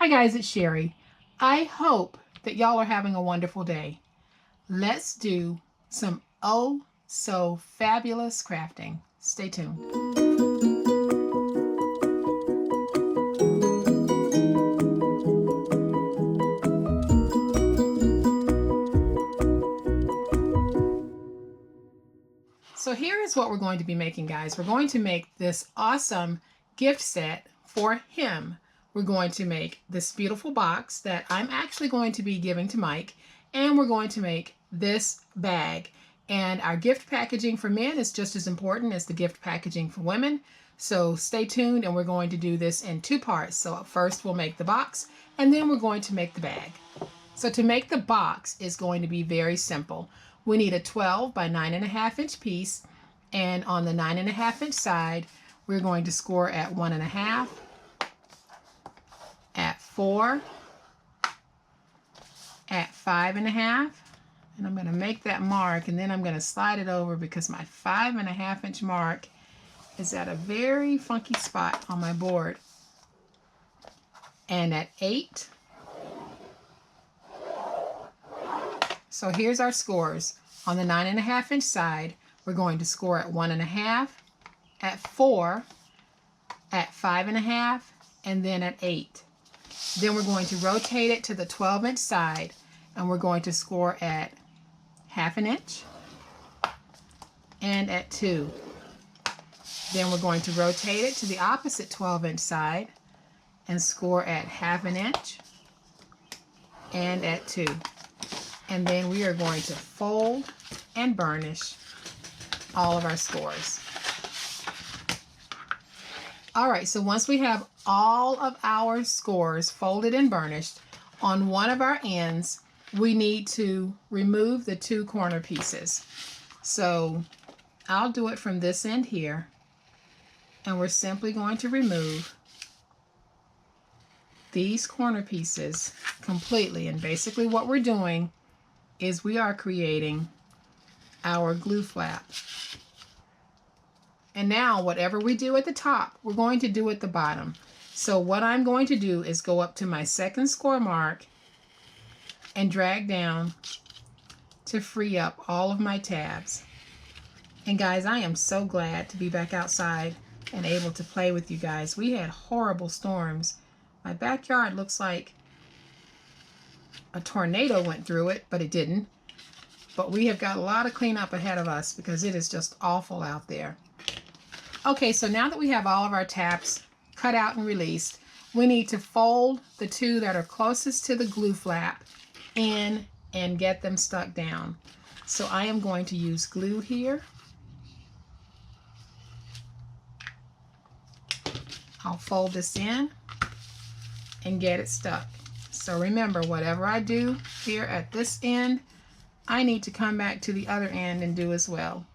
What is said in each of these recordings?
Hi guys, it's Sherry. I hope that y'all are having a wonderful day. Let's do some oh so fabulous crafting. Stay tuned. So here is what we're going to be making, guys. We're going to make this awesome gift set for him. We're going to make this beautiful box that I'm actually going to be giving to Mike, and we're going to make this bag. And our gift packaging for men is just as important as the gift packaging for women. So stay tuned, and we're going to do this in two parts. So first we'll make the box, and then we're going to make the bag. So to make the box is going to be very simple. We need a 12 by 9.5 inch piece, and on the 9.5 inch side, we're going to score at 1.5, at 4, at 5.5, and I'm going to make that mark, and then I'm going to slide it over because my 5.5 inch mark is at a very funky spot on my board, and at 8. So here's our scores. On the 9.5 inch side, we're going to score at 1.5, at 4, at 5.5, and then at 8. Then we're going to rotate it to the 12 inch side, and we're going to score at 1/2 inch and at 2. Then we're going to rotate it to the opposite 12 inch side and score at 1/2 inch and at 2. And then we are going to fold and burnish all of our scores. All right, so once we have all of our scores folded and burnished, on one of our ends, we need to remove the 2 corner pieces. So I'll do it from this end here, and we're simply going to remove these corner pieces completely. And basically what we're doing is we are creating our glue flap. And now whatever we do at the top, we're going to do at the bottom. So what I'm going to do is go up to my second score mark and drag down to free up all of my tabs. And guys, I am so glad to be back outside and able to play with you guys. We had horrible storms. My backyard looks like a tornado went through it, but it didn't. But we have got a lot of cleanup ahead of us because it is just awful out there. Okay, so now that we have all of our tabs cut out and released, we need to fold the 2 that are closest to the glue flap in and get them stuck down. So I am going to use glue here. I'll fold this in and get it stuck. So remember, whatever I do here at this end, I need to come back to the other end and do as well.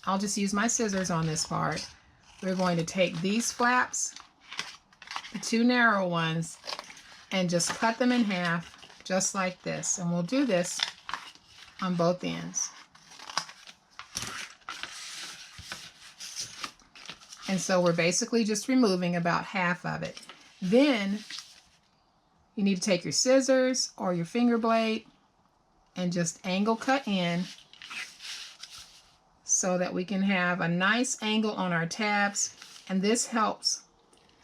I'll just use my scissors on this part. We're going to take these flaps, the 2 narrow ones, and just cut them in half, just like this. And we'll do this on both ends. And so we're basically just removing about half of it. Then you need to take your scissors or your finger blade and just angle cut in so that we can have a nice angle on our tabs. And this helps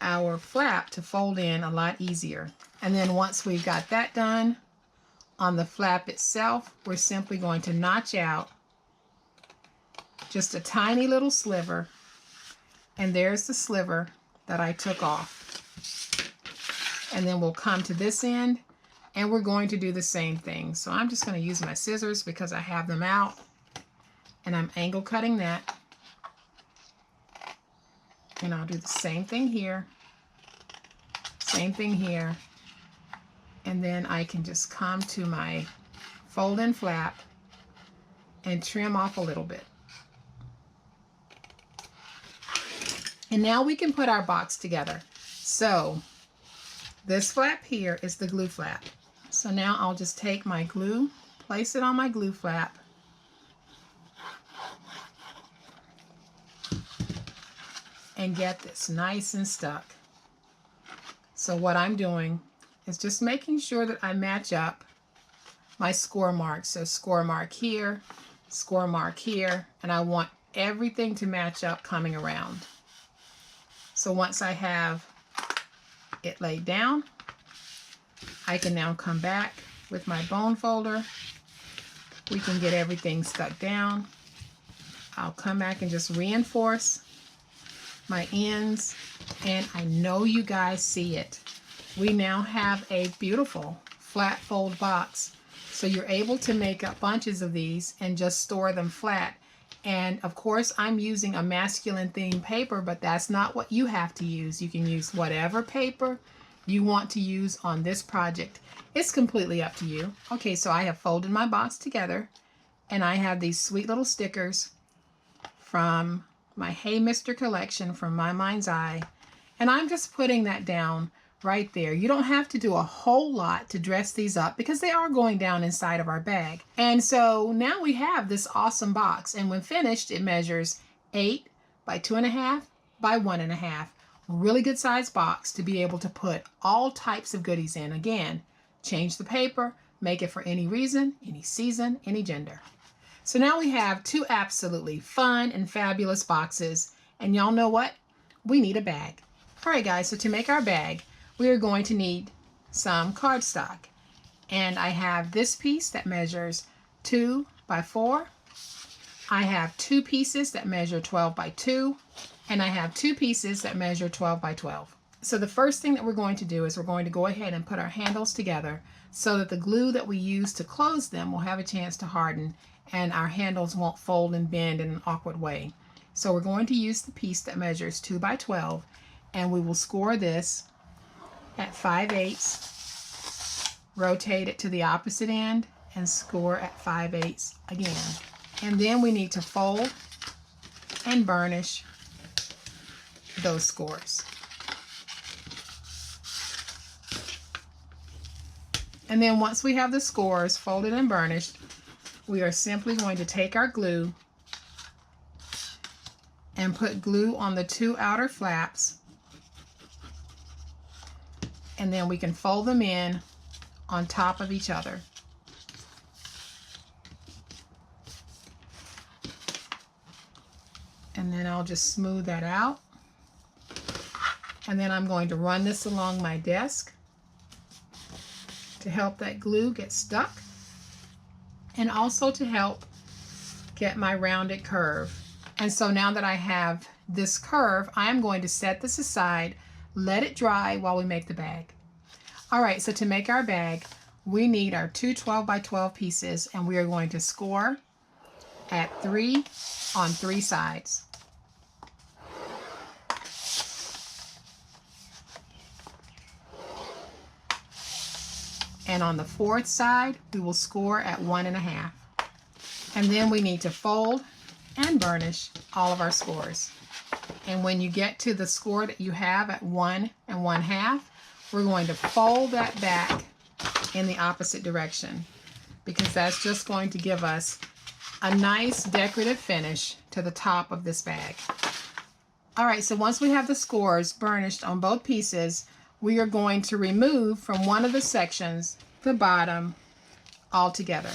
our flap to fold in a lot easier. And then once we've got that done, on the flap itself, we're simply going to notch out just a tiny little sliver. And there's the sliver that I took off. And then we'll come to this end, and we're going to do the same thing. So I'm just going to use my scissors because I have them out, and I'm angle cutting that. And I'll do the same thing here, same thing here. And then I can just come to my fold-in flap and trim off a little bit. And now we can put our box together. So this flap here is the glue flap. So now I'll just take my glue, place it on my glue flap, and get this nice and stuck. So what I'm doing is just making sure that I match up my score marks. So score mark here, and I want everything to match up coming around. So once I have it laid down, I can now come back with my bone folder. We can get everything stuck down. I'll come back and just reinforce my ends, and I know you guys see it. We now have a beautiful flat fold box. So you're able to make up bunches of these and just store them flat. And of course, I'm using a masculine themed paper, but that's not what you have to use. You can use whatever paper you want to use on this project. It's completely up to you. Okay, so I have folded my box together, and I have these sweet little stickers from my Hey Mister collection from My Mind's Eye, and I'm just putting that down right there. You don't have to do a whole lot to dress these up because they are going down inside of our bag. And so now we have this awesome box, and when finished it measures 8 by 2.5 by 1.5. Really good size box to be able to put all types of goodies in. Again, change the paper, make it for any reason, any season, any gender. So now we have 2 absolutely fun and fabulous boxes, and y'all know what? We need a bag. All right guys, so to make our bag, we are going to need some cardstock. And I have this piece that measures 2 by 4. I have 2 pieces that measure 12 by 2. And I have 2 pieces that measure 12 by 12. So the first thing that we're going to do is we're going to go ahead and put our handles together so that the glue that we use to close them will have a chance to harden and our handles won't fold and bend in an awkward way. So we're going to use the piece that measures 2 by 12, and we will score this at 5/8, rotate it to the opposite end, and score at 5/8 again. And then we need to fold and burnish those scores. And then once we have the scores folded and burnished, we are simply going to take our glue and put glue on the 2 outer flaps, and then we can fold them in on top of each other. And then I'll just smooth that out. And then I'm going to run this along my desk to help that glue get stuck, and also to help get my rounded curve. And so now that I have this curve, I am going to set this aside, let it dry while we make the bag. All right, so to make our bag, we need our 2 12 by 12 pieces, and we are going to score at 3 on 3 sides. And on the 4th side, we will score at 1.5. And then we need to fold and burnish all of our scores. And when you get to the score that you have at 1 1/2, we're going to fold that back in the opposite direction, because that's just going to give us a nice decorative finish to the top of this bag. All right, so once we have the scores burnished on both pieces, we are going to remove from one of the sections the bottom altogether.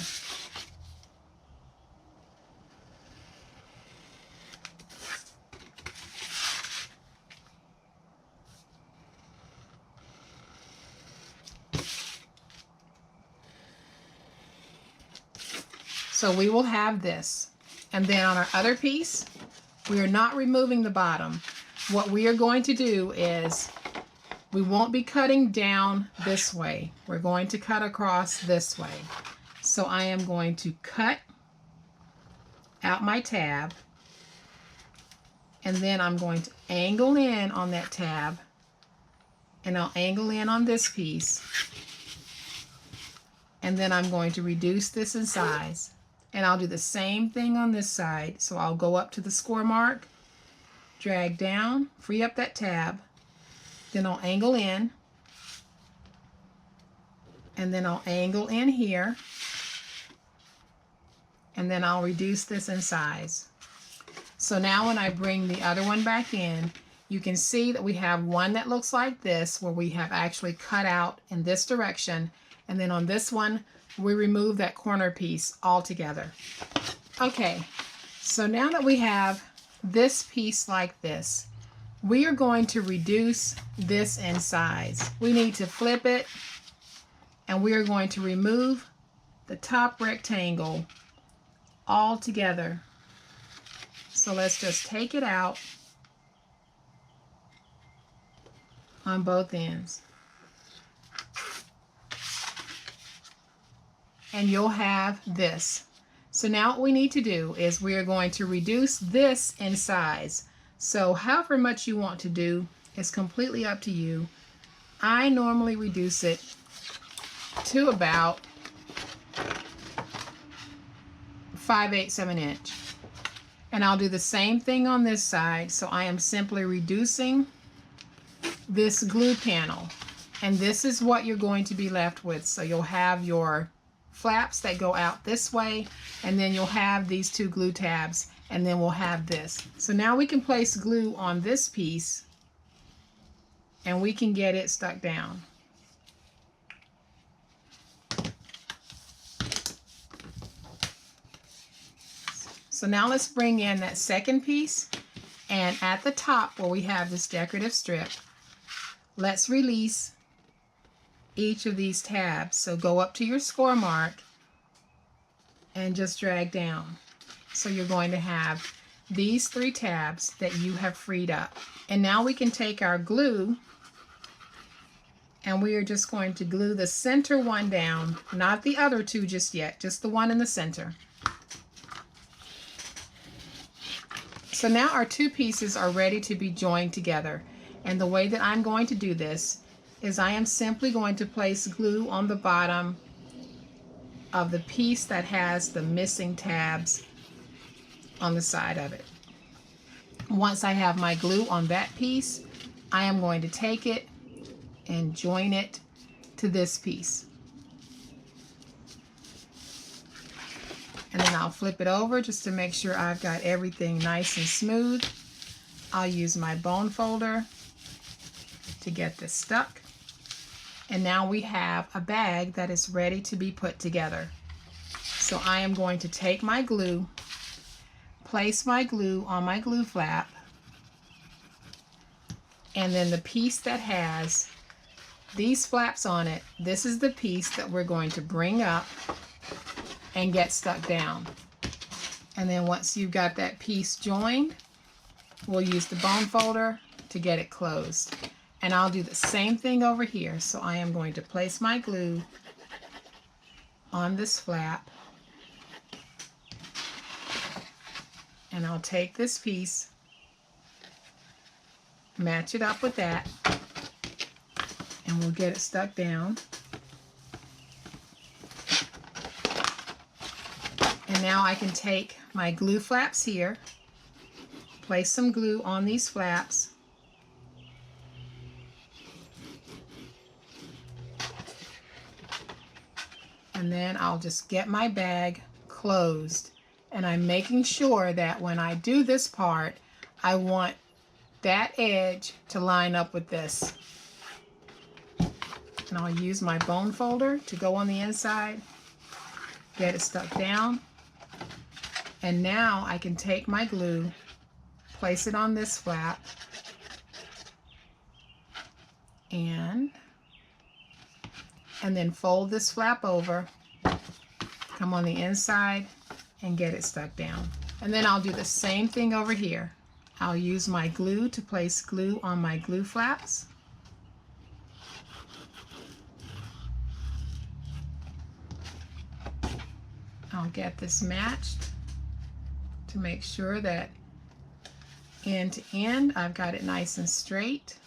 So we will have this. And then on our other piece, we are not removing the bottom. What we are going to do is, we won't be cutting down this way. We're going to cut across this way. So I am going to cut out my tab, and then I'm going to angle in on that tab, and I'll angle in on this piece, and then I'm going to reduce this in size. And I'll do the same thing on this side. So I'll go up to the score mark, drag down, free up that tab, then I'll angle in, and then I'll angle in here, and then I'll reduce this in size. So now when I bring the other one back in, You can see that we have one that looks like this, where we have actually cut out in this direction, and then on this one we remove that corner piece altogether. Okay, so now that we have this piece like this, we are going to reduce this in size. We need to flip it, and we are going to remove the top rectangle all together. So let's just take it out on both ends. And you'll have this. So now what we need to do is we are going to reduce this in size. So however much you want to do is completely up to you. I normally reduce it to about 5/8 of an inch. And I'll do the same thing on this side. So I am simply reducing this glue panel. And this is what you're going to be left with. So you'll have your flaps that go out this way, and then you'll have these two glue tabs, and then we'll have this. So now we can place glue on this piece, and we can get it stuck down. So now let's bring in that second piece, and at the top where we have this decorative strip, let's release each of these tabs. So go up to your score mark and just drag down. So you're going to have these 3 tabs that you have freed up. And now we can take our glue, and we are just going to glue the center one down, not the other 2 just yet, just the one in the center. So now our 2 pieces are ready to be joined together. And the way that I'm going to do this is I am simply going to place glue on the bottom of the piece that has the missing tabs on the side of it. Once I have my glue on that piece, I am going to take it and join it to this piece. And then I'll flip it over just to make sure I've got everything nice and smooth. I'll use my bone folder to get this stuck. And now we have a bag that is ready to be put together. So I am going to take my glue, place my glue on my glue flap, and then the piece that has these flaps on it, this is the piece that we're going to bring up and get stuck down. And then once you've got that piece joined, we'll use the bone folder to get it closed. And I'll do the same thing over here. So I am going to place my glue on this flap, and I'll take this piece, match it up with that, and we'll get it stuck down. And now I can take my glue flaps here, place some glue on these flaps, and then I'll just get my bag closed. And I'm making sure that when I do this part, I want that edge to line up with this. And I'll use my bone folder to go on the inside, get it stuck down. And now I can take my glue, place it on this flap, and then fold this flap over, come on the inside, and get it stuck down. And then I'll do the same thing over here. I'll use my glue to place glue on my glue flaps. I'll get this matched to make sure that end to end I've got it nice and straight.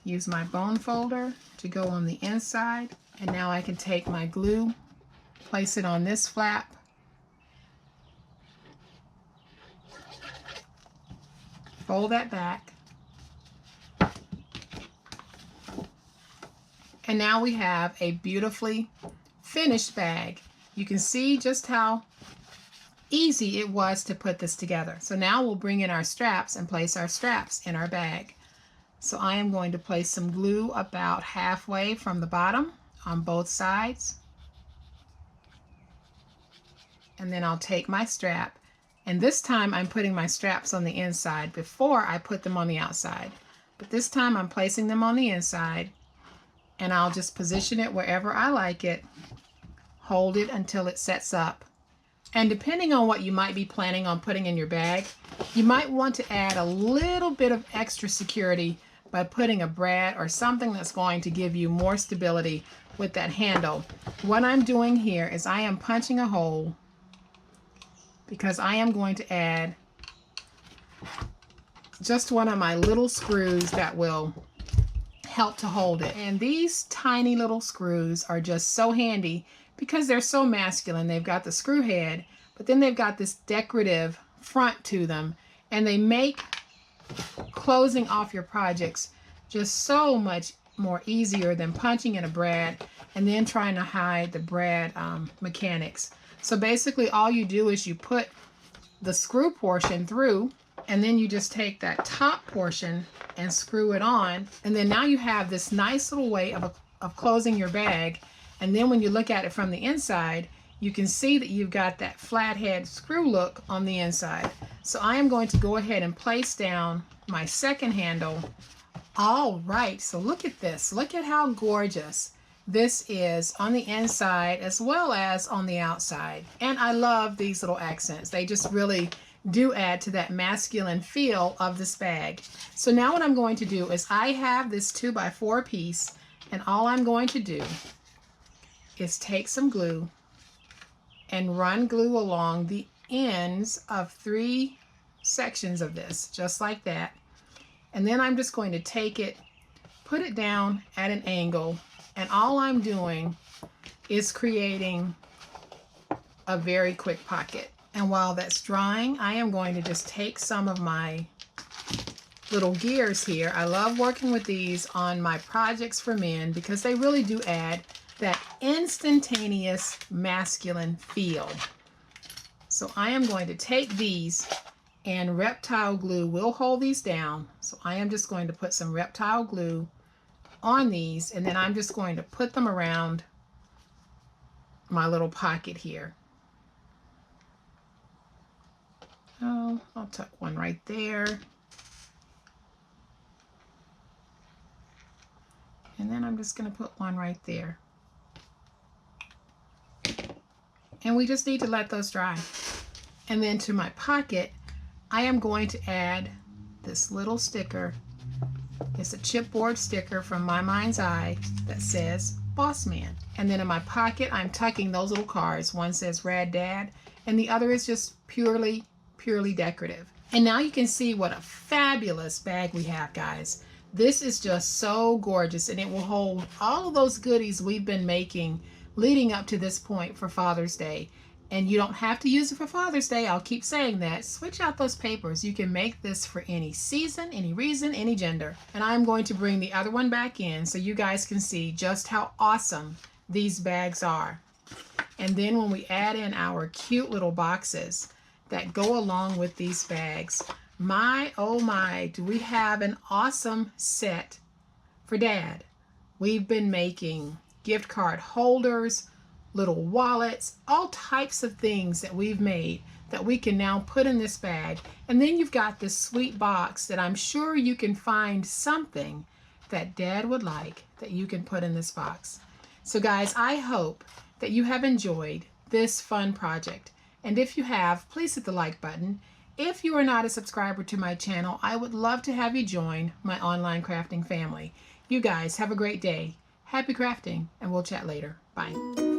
Use my bone folder to go on the inside, and now I can take my glue, place it on this flap, fold that back, and now we have a beautifully finished bag. You can see just how easy it was to put this together. So now we'll bring in our straps and place our straps in our bag. So I am going to place some glue about halfway from the bottom on both sides. And then I'll take my strap, and this time I'm putting my straps on the inside before I put them on the outside. But this time I'm placing them on the inside, and I'll just position it wherever I like it, hold it until it sets up. And depending on what you might be planning on putting in your bag, you might want to add a little bit of extra security by putting a brad or something that's going to give you more stability with that handle. What I'm doing here is I am punching a hole because I am going to add just one of my little screws that will help to hold it. And these tiny little screws are just so handy because they're so masculine. They've got the screw head, but then they've got this decorative front to them, and they make closing off your projects just so much more easier than punching in a brad and then trying to hide the brad mechanics. So basically all you do is you put the screw portion through, and then you just take that top portion and screw it on, and then now you have this nice little way of closing your bag. And then when you look at it from the inside, you can see that you've got that flathead screw look on the inside. So I am going to go ahead and place down my second handle. All right, so look at this. Look at how gorgeous this is on the inside as well as on the outside. And I love these little accents. They just really do add to that masculine feel of this bag. So now what I'm going to do is I have this 2x4 piece, and all I'm going to do is take some glue and run glue along the ends of 3 sections of this, just like that. And then I'm just going to take it, put it down at an angle, and all I'm doing is creating a very quick pocket. And while that's drying, I am going to just take some of my little gears here. I love working with these on my projects for men because they really do add that instantaneous masculine feel. So I am going to take these, and Reptile glue will hold these down. So I am just going to put some Reptile glue on these, and then I'm just going to put them around my little pocket here. Oh, I'll tuck one right there. And then I'm just going to put one right there. And we just need to let those dry. And then to my pocket, I am going to add this little sticker. It's a chipboard sticker from My Mind's Eye that says Boss Man. And then in my pocket, I'm tucking those little cards. One says Rad Dad, and the other is just purely decorative. And now you can see what a fabulous bag we have, guys. This is just so gorgeous, and it will hold all of those goodies we've been making leading up to this point for Father's Day. And you don't have to use it for Father's Day. I'll keep saying that. Switch out those papers. You can make this for any season, any reason, any gender. And I'm going to bring the other one back in so you guys can see just how awesome these bags are. And then when we add in our cute little boxes that go along with these bags, my, oh my, do we have an awesome set for Dad. We've been making gift card holders, little wallets, all types of things that we've made that we can now put in this bag. And then you've got this sweet box that I'm sure you can find something that Dad would like that you can put in this box. So guys, I hope that you have enjoyed this fun project. And if you have, please hit the like button. If you are not a subscriber to my channel, I would love to have you join my online crafting family. You guys have a great day. Happy crafting, and we'll chat later. Bye.